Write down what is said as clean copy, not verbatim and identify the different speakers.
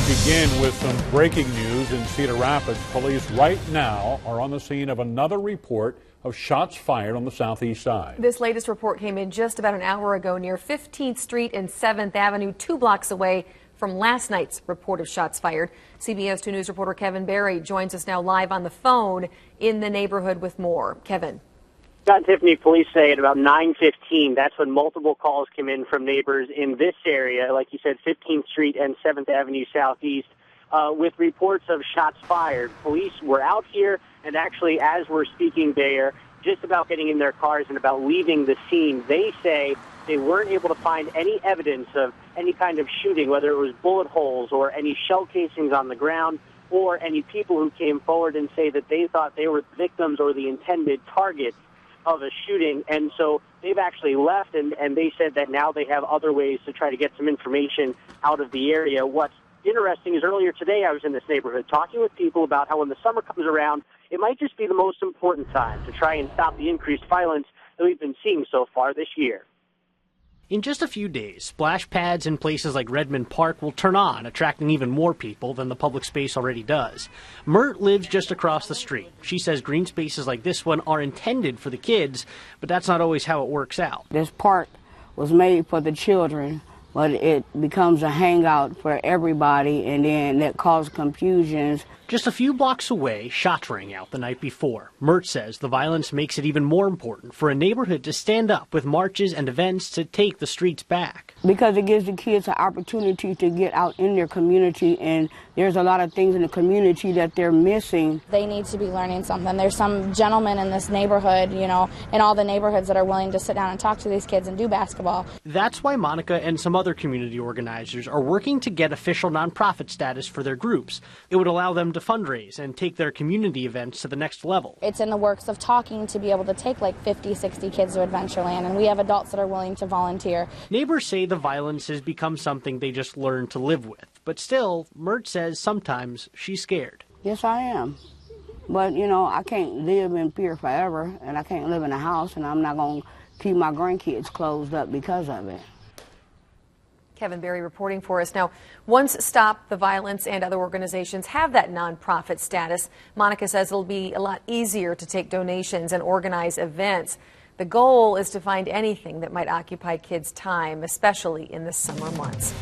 Speaker 1: Begin with some breaking news in Cedar Rapids. Police right now are on the scene of another report of shots fired on the southeast side.
Speaker 2: This latest report came in just about an hour ago near 15th Street and 7th Avenue, 2 blocks away from last night's report of shots fired. CBS 2 News reporter Kevin Barry joins us now live on the phone in the neighborhood with more. Kevin.
Speaker 3: Scott and Tiffany, police say at about 9:15, that's when multiple calls came in from neighbors in this area, like you said, 15th Street and 7th Avenue Southeast, with reports of shots fired. Police were out here, and actually, as we're speaking, they are just about getting in their cars and about leaving the scene. They say they weren't able to find any evidence of any kind of shooting, whether it was bullet holes or any shell casings on the ground, or any people who came forward and say that they thought they were the victims or the intended targets of a shooting. And so they've actually left, and they said that now they have other ways to try to get some information out of the area. What's interesting is earlier today I was in this neighborhood talking with people about how when the summer comes around, it might just be the most important time to try and stop the increased violence that we've been seeing so far this year.
Speaker 4: In just a few days, splash pads in places like Redmond Park will turn on, attracting even more people than the public space already does. Myrt lives just across the street. She says green spaces like this one are intended for the kids, but that's not always how it works out.
Speaker 5: This park was made for the children, but it becomes a hangout for everybody, and then that causes confusions.
Speaker 4: Just a few blocks away, shots rang out the night before. Myrt says the violence makes it even more important for a neighborhood to stand up with marches and events to take the streets back.
Speaker 5: Because it gives the kids an opportunity to get out in their community, and there's a lot of things in the community that they're missing.
Speaker 6: They need to be learning something. There's some gentlemen in this neighborhood, in all the neighborhoods that are willing to sit down and talk to these kids and do basketball.
Speaker 4: That's why Monica and some other community organizers are working to get official nonprofit status for their groups. It would allow them to fundraise and take their community events to the next level.
Speaker 6: It's in the works of talking to be able to take like 50, 60 kids to Adventureland, and we have adults that are willing to volunteer.
Speaker 4: Neighbors say the violence has become something they just learn to live with. But still, Myrt says sometimes she's scared.
Speaker 5: Yes, I am. But, I can't live in fear forever, and I can't live in a house, and I'm not going to keep my grandkids closed up because of it.
Speaker 2: Kevin Barry reporting for us. Now, once Stop the Violence and other organizations have that nonprofit status, Monica says it'll be a lot easier to take donations and organize events. The goal is to find anything that might occupy kids' time, especially in the summer months.